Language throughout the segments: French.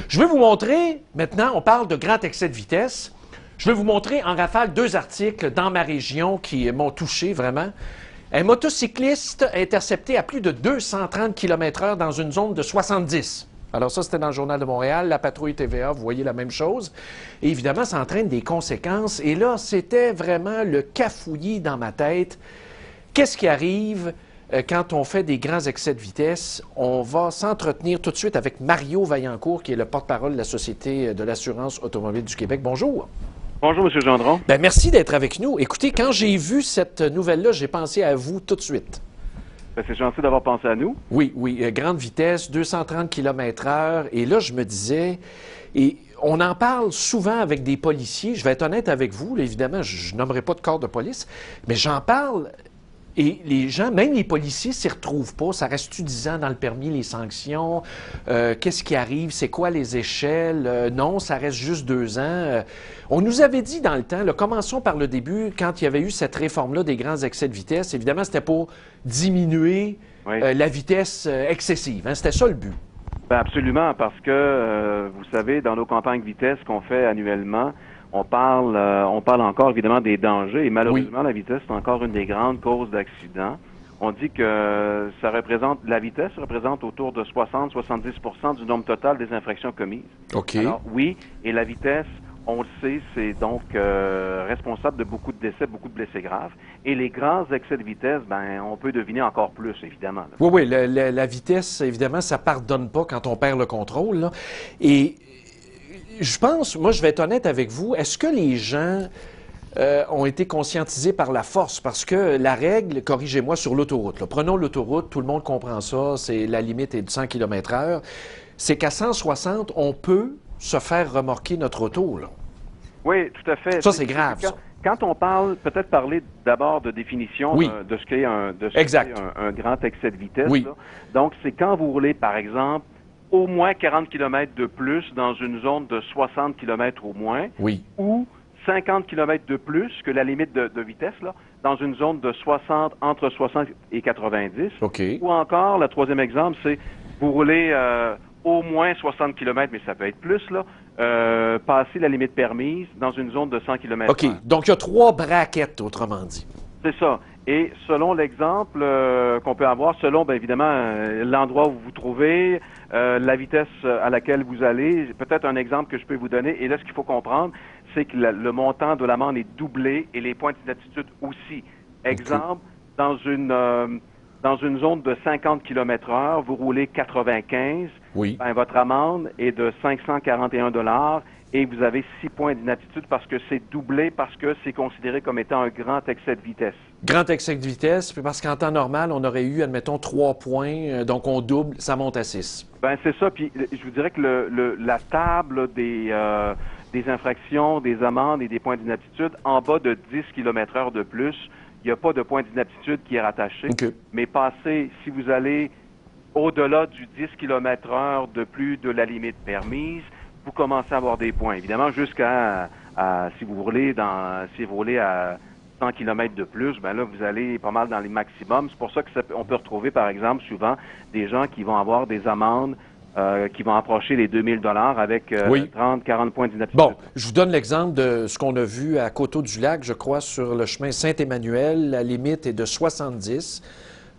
Je vais vous montrer, maintenant, on parle de grand excès de vitesse. Je vais vous montrer en rafale 2 articles dans ma région qui m'ont touché vraiment. Un motocycliste intercepté à plus de 230 km/h dans une zone de 70. Alors ça, c'était dans le Journal de Montréal, la patrouille TVA, vous voyez la même chose. Et évidemment, ça entraîne des conséquences. Et là, c'était vraiment le cafouillis dans ma tête. Qu'est-ce qui arrive quand on fait des grands excès de vitesse? On va s'entretenir tout de suite avec Mario Vaillancourt, qui est le porte-parole de la Société de l'assurance automobile du Québec. Bonjour. Bonjour, M. Gendron. Bien, merci d'être avec nous. Écoutez, quand j'ai vu cette nouvelle-là, j'ai pensé à vous tout de suite. Ben, c'est gentil d'avoir pensé à nous. Oui, grande vitesse, 230 km/h. Et là, je me disais, et on en parle souvent avec des policiers. Je vais être honnête avec vous, là, évidemment, je nommerai pas de corps de police, mais j'en parle. Et les gens, même les policiers, s'y retrouvent pas. Ça reste-tu 10 ans dans le permis, les sanctions? Qu'est-ce qui arrive? C'est quoi les échelles? Non, ça reste juste 2 ans. On nous avait dit dans le temps, là, commençons par le début, quand il y avait eu cette réforme-là des grands excès de vitesse, évidemment, c'était pour diminuer la vitesse excessive. Hein? C'était ça le but. Ben absolument, parce que, vous savez, dans nos campagnes vitesse qu'on fait annuellement, on parle encore évidemment des dangers et malheureusement la vitesse c'est encore une des grandes causes d'accidents. On dit que la vitesse représente autour de 60-70% du nombre total des infractions commises. OK. Alors oui, et la vitesse, on le sait, c'est donc responsable de beaucoup de décès, beaucoup de blessés graves. Et les grands excès de vitesse, ben on peut deviner encore plus, évidemment. Là. Oui, la vitesse, évidemment, ça pardonne pas quand on perd le contrôle. Là. Et je pense, moi, je vais être honnête avec vous, est-ce que les gens ont été conscientisés par la force? Parce que la règle, corrigez-moi, sur l'autoroute. Là. Prenons l'autoroute, tout le monde comprend ça, c'est la limite est de 100 km/h. C'est qu'à 160, on peut se faire remorquer notre auto. Là. Oui, tout à fait. Ça, c'est grave, ça. Quand on parle, peut-être parler d'abord de définition de ce qu'est un grand excès de vitesse. Oui. Là. Donc, c'est quand vous roulez, par exemple, au moins 40 km de plus dans une zone de 60 km au moins, ou 50 km de plus que la limite de vitesse, là, dans une zone de 60, entre 60 et 90. Okay. Ou encore, le troisième exemple, c'est vous roulez au moins 60 km, mais ça peut être plus, là, passer la limite permise dans une zone de 100 km. OK. Donc, il y a 3 braquettes, autrement dit. C'est ça. Et selon l'exemple qu'on peut avoir, selon, bien évidemment, l'endroit où vous vous trouvez, la vitesse à laquelle vous allez, peut-être un exemple que je peux vous donner, et là, ce qu'il faut comprendre, c'est que le montant de l'amende est doublé et les points d'inaptitude aussi. Exemple, dans une zone de 50 km/h, vous roulez 95, ben, votre amende est de 541 $ et vous avez 6 points d'inaptitude parce que c'est doublé, parce que c'est considéré comme étant un grand excès de vitesse. Grand excès de vitesse, puis parce qu'en temps normal, on aurait eu, admettons, 3 points, donc on double, ça monte à 6. Ben c'est ça, puis je vous dirais que la table des infractions, des amendes et des points d'inaptitude, en bas de 10 km/h de plus, il n'y a pas de point d'inaptitude qui est rattaché. Okay. Mais si vous allez au-delà du 10 km/h de plus de la limite permise, vous commencez à avoir des points. Évidemment, jusqu'à si vous roulez à 100 km de plus, ben là, vous allez pas mal dans les maximums. C'est pour ça qu'on peut retrouver, par exemple, souvent des gens qui vont avoir des amendes qui vont approcher les 2000 $ avec 30-40 points d'inaptitude. Bon, je vous donne l'exemple de ce qu'on a vu à Coteau-du-Lac, je crois, sur le chemin Saint-Emmanuel. La limite est de 70.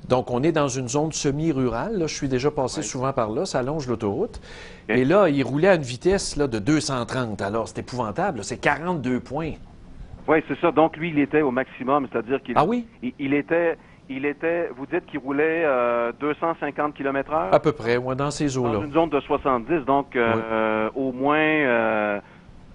Donc, on est dans une zone semi-rurale. Là, je suis déjà passé souvent par là. Ça longe l'autoroute. Et là, il roulait à une vitesse là, de 230. Alors, c'est épouvantable. C'est 42 points. Oui, c'est ça. Donc, lui, il était au maximum. C'est-à-dire qu'il il était, vous dites qu'il roulait 250 km/h? À peu près, dans ces eaux-là. Dans une zone de 70, donc au moins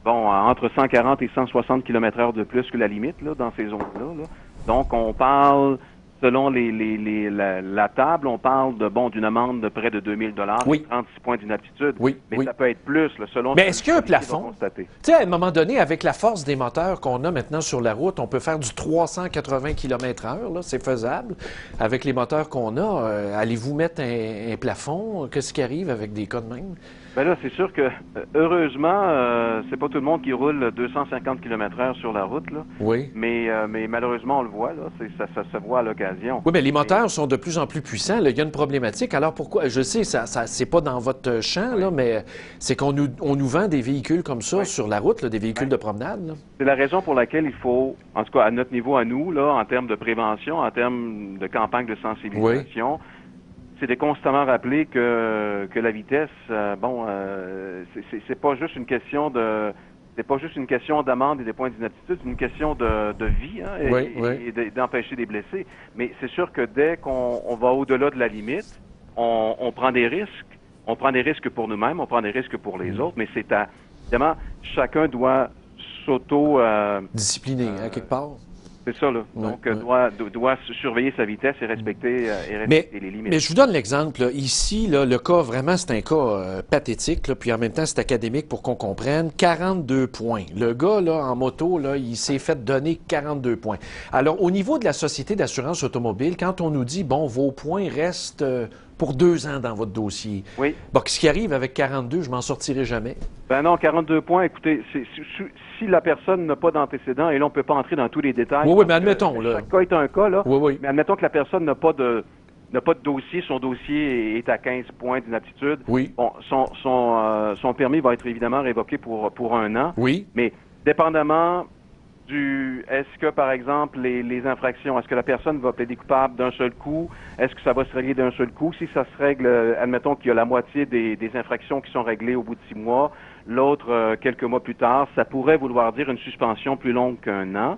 entre 140 et 160 km/h de plus que la limite là, dans ces zones-là. Là. Donc, on parle, selon la table, on parle d'une amende de près de 2000 $, et 36 points d'inaptitude. Mais ça peut être plus, là, selon... Mais est-ce qu'il y a un plafond? Tu sais, à un moment donné, avec la force des moteurs qu'on a maintenant sur la route, on peut faire du 380 km/h, là, c'est faisable. Avec les moteurs qu'on a, allez-vous mettre un plafond? Qu'est-ce qui arrive avec des cas de même? Ben là, c'est sûr que, heureusement, c'est pas tout le monde qui roule 250 km/h sur la route, là. Oui. Mais malheureusement, on le voit, là. Ça se voit à l'occasion. Oui, mais les moteurs sont de plus en plus puissants. Là. Il y a une problématique. Alors pourquoi? Je sais, ça c'est pas dans votre champ, là, mais c'est qu'on nous vend des véhicules comme ça sur la route, là, des véhicules de promenade. Là. C'est la raison pour laquelle il faut, en tout cas à notre niveau, à nous, là, en termes de prévention, en termes de campagne de sensibilisation, c'est de constamment rappeler que la vitesse, c'est pas juste une question de, c'est pas juste une question d'amende et des points d'inaptitude, c'est une question de vie et d'empêcher des blessés. Mais c'est sûr que dès qu'on va au-delà de la limite, on prend des risques. On prend des risques pour nous-mêmes, on prend des risques pour les autres, mais c'est évidemment, chacun doit discipliner, quelque part. C'est ça, là. Donc, doit surveiller sa vitesse et respecter les limites. Mais je vous donne l'exemple. Là. Ici, là, le cas, vraiment, c'est un cas pathétique, là, puis en même temps, c'est académique pour qu'on comprenne. 42 points. Le gars, là, en moto, là, il s'est fait donner 42 points. Alors, au niveau de la Société d'assurance automobile, quand on nous dit, bon, vos points restent pour 2 ans dans votre dossier, bon, ce qui arrive avec 42, je m'en sortirai jamais. Ben non, 42 points, écoutez, si la personne n'a pas d'antécédent, et là, on ne peut pas entrer dans tous les détails. Oui, mais admettons, là. Chaque cas est un cas, là. Oui. Mais admettons que la personne n'a pas de dossier, son dossier est à 15 points d'inaptitude. Oui. Bon, son permis va être évidemment révoqué pour 1 an. Oui. Mais dépendamment est-ce que, par exemple, les infractions, est-ce que la personne va plaider coupable d'un seul coup? Est-ce que ça va se régler d'un seul coup? Si ça se règle, admettons qu'il y a la moitié des infractions qui sont réglées au bout de 6 mois, l'autre, quelques mois plus tard, ça pourrait vouloir dire une suspension plus longue qu'1 an.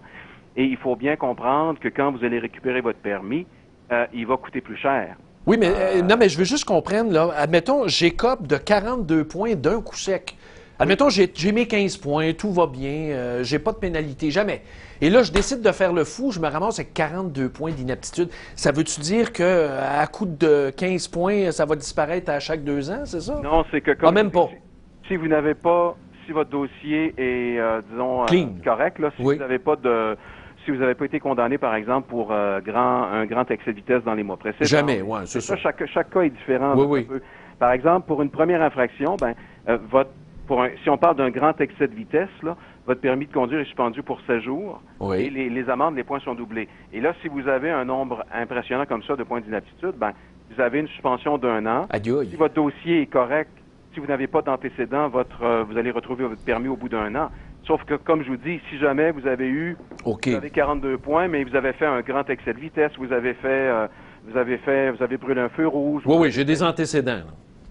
Et il faut bien comprendre que quand vous allez récupérer votre permis, il va coûter plus cher. Oui, mais non, mais je veux juste comprendre, là. Admettons, j'écope de 42 points d'un coup sec. Admettons, j'ai mes 15 points, tout va bien, j'ai pas de pénalité, jamais. Et là, je décide de faire le fou, je me ramasse avec 42 points d'inaptitude. Ça veut-tu dire qu'à coup de 15 points, ça va disparaître à chaque 2 ans, c'est ça? Non, c'est que comme même pas. Si vous n'avez pas, si votre dossier est, disons, correct, là, si vous n'avez pas si vous n'avez pas été condamné, par exemple, pour un grand excès de vitesse dans les mois précédents. Jamais, c'est ça. Chaque cas est différent. Oui. Par exemple, pour une première infraction, si on parle d'un grand excès de vitesse, là, votre permis de conduire est suspendu pour 16 jours et les amendes, les points sont doublés. Et là, si vous avez un nombre impressionnant comme ça de points d'inaptitude, vous avez une suspension d'1 an. Aïe. Si votre dossier est correct, si vous n'avez pas d'antécédent, vous allez retrouver votre permis au bout d'1 an. Sauf que, comme je vous dis, si jamais vous avez vous avez 42 points, mais vous avez fait un grand excès de vitesse, vous avez brûlé un feu rouge. Oui, j'ai des antécédents.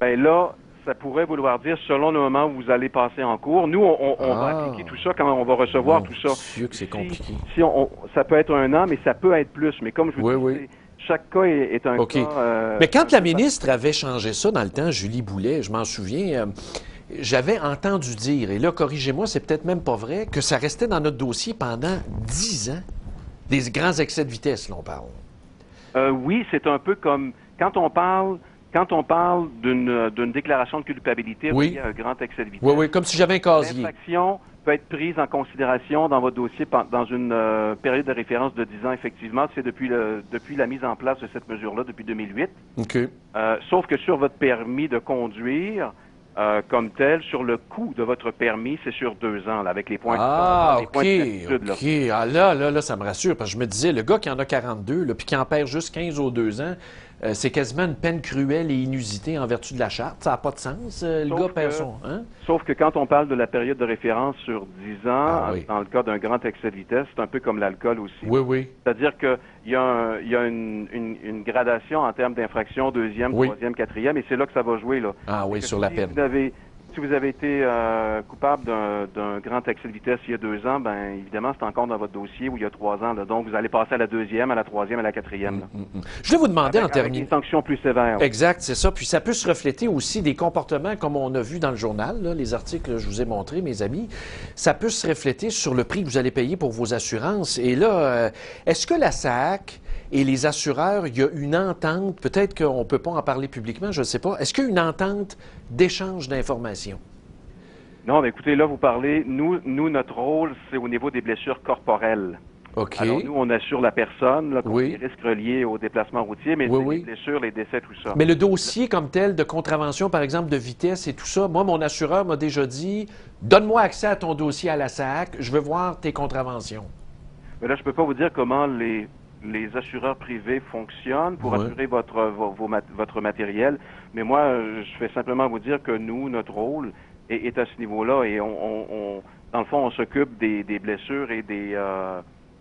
Là, ça pourrait vouloir dire, selon le moment où vous allez passer en cours, nous, on va appliquer tout ça quand on va recevoir tout ça. Dieu que c'est compliqué. Ça peut être 1 an, mais ça peut être plus. Mais comme je vous dis, chaque cas est un cas... mais quand la ministre avait changé ça dans le temps, Julie Boulet, je m'en souviens, j'avais entendu dire, et là, corrigez-moi, c'est peut-être même pas vrai, que ça restait dans notre dossier pendant 10 ans. Des grands excès de vitesse, là, on parle. Oui, c'est un peu comme... Quand on parle d'une déclaration de culpabilité reliée à un grand excès de vitesse... Oui, comme si j'avais un casier. L'infraction peut être prise en considération dans votre dossier dans une période de référence de 10 ans, effectivement. C'est depuis la mise en place de cette mesure-là, depuis 2008. OK. Sauf que sur votre permis de conduire, comme tel, sur le coût de votre permis, c'est sur 2 ans, là, avec les points d'inaptitude. OK. Ah, là, ça me rassure, parce que je me disais, le gars qui en a 42, là, puis qui en perd juste 15 aux 2 ans, c'est quasiment une peine cruelle et inusitée en vertu de la charte. Ça n'a pas de sens. Le gars perd son... Hein? Sauf que quand on parle de la période de référence sur 10 ans, dans le cas d'un grand excès de vitesse, c'est un peu comme l'alcool aussi. Oui. C'est-à-dire qu'il y a une gradation en termes d'infraction, 2e, 3e, 4e, et c'est là que ça va jouer. Là. Ah oui, sur la peine. Si vous avez été coupable d'un grand excès de vitesse il y a 2 ans, évidemment, c'est encore dans votre dossier où il y a 3 ans. Là. Donc, vous allez passer à la 2e, à la 3e, à la 4e. Je vais vous demander en terminant... Avec des sanctions plus sévères. Exact, c'est ça. Puis ça peut se refléter aussi des comportements, comme on a vu dans le journal, là, les articles que je vous ai montrés, mes amis. Ça peut se refléter sur le prix que vous allez payer pour vos assurances. Et là, est-ce que la SAAC et les assureurs, il y a une entente, peut-être qu'on ne peut pas en parler publiquement, je ne sais pas. Est-ce qu'il y a une entente d'échange d'informations? Non, mais écoutez, là, vous parlez, nous, notre rôle, c'est au niveau des blessures corporelles. OK. Alors, nous, on assure la personne là, contre Oui. les risques reliés au déplacement routier, mais Oui, c'est oui. les blessures, les décès, tout ça. Mais le dossier comme tel de contravention, par exemple, de vitesse et tout ça, moi, mon assureur m'a déjà dit, donne-moi accès à ton dossier à la SAC, je veux voir tes contraventions. Mais là, je peux pas vous dire comment les assureurs privés fonctionnent pour Ouais. assurer votre matériel, mais moi, je vais simplement vous dire que nous, notre rôle est à ce niveau-là et dans le fond, on s'occupe des blessures et des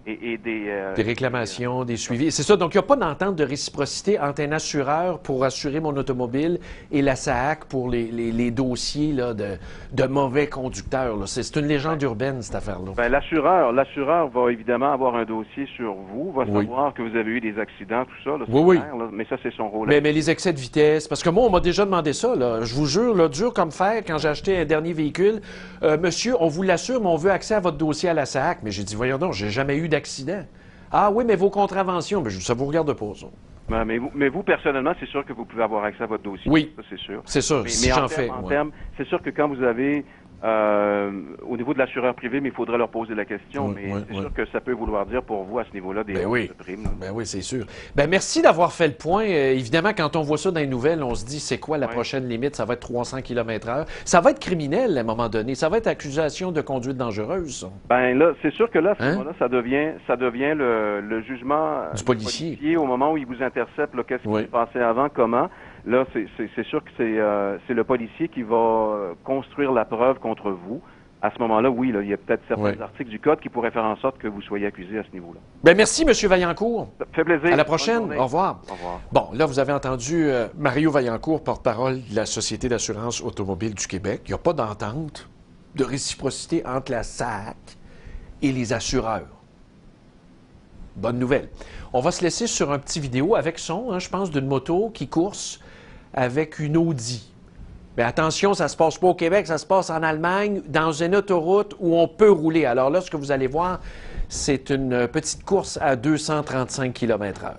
Des réclamations, des suivis. C'est ça. Donc, il n'y a pas d'entente de réciprocité entre un assureur pour assurer mon automobile et la SAAC pour les dossiers là, de mauvais conducteurs. là. C'est une légende urbaine, cette affaire-là. Ben, l'assureur va évidemment avoir un dossier sur vous, va Oui. savoir que vous avez eu des accidents, tout ça. Là, Oui, oui. clair, là, mais ça, c'est son rôle. Mais les excès de vitesse, parce que moi, on m'a déjà demandé ça, là. Je vous jure, là, dur comme fer, quand j'ai acheté un dernier véhicule, monsieur, on vous l'assure, mais on veut accès à votre dossier à la SAAC. Mais j'ai dit, voyons donc, j'ai jamais eu d'accident. Ah oui, mais vos contraventions, ben, ça vous regarde pas, ça. Mais vous, personnellement, c'est sûr que vous pouvez avoir accès à votre dossier. Oui. Ça, c'est sûr. C'est ça, si j'en fais. Ouais. C'est sûr que quand vous avez, au niveau de l'assureur privé, mais il faudrait leur poser la question, Oui, mais oui, c'est oui. sûr que ça peut vouloir dire pour vous, à ce niveau-là, des Ben oui. primes. là. Ben oui, c'est sûr. Ben merci d'avoir fait le point. Évidemment, quand on voit ça dans les nouvelles, on se dit, c'est quoi la Ouais. prochaine limite? Ça va être 300 km/h. Ça va être criminel à un moment donné. Ça va être accusation de conduite dangereuse, ça. Ben là, c'est sûr que là, à ce Hein? moment-là, ça devient le jugement Du policier. au moment où il vous intercepte. Là, qu'est-ce qui Oui. s'est passé avant, comment. Là, c'est sûr que c'est le policier qui va construire la preuve contre vous. À ce moment-là, oui, là, il y a peut-être certains Oui. articles du Code qui pourraient faire en sorte que vous soyez accusé à ce niveau-là. Ben merci, M. Vaillancourt. Ça fait plaisir. À la Bonne prochaine. journée. Au revoir. Au revoir. Bon, là, vous avez entendu Mario Vaillancourt, porte-parole de la Société d'assurance automobile du Québec. Il n'y a pas d'entente de réciprocité entre la SAC et les assureurs. Bonne nouvelle. On va se laisser sur un petit vidéo avec son, je pense, d'une moto qui course avec une Audi. Mais attention, ça ne se passe pas au Québec, ça se passe en Allemagne, dans une autoroute où on peut rouler. Alors là, ce que vous allez voir, c'est une petite course à 235 km/h.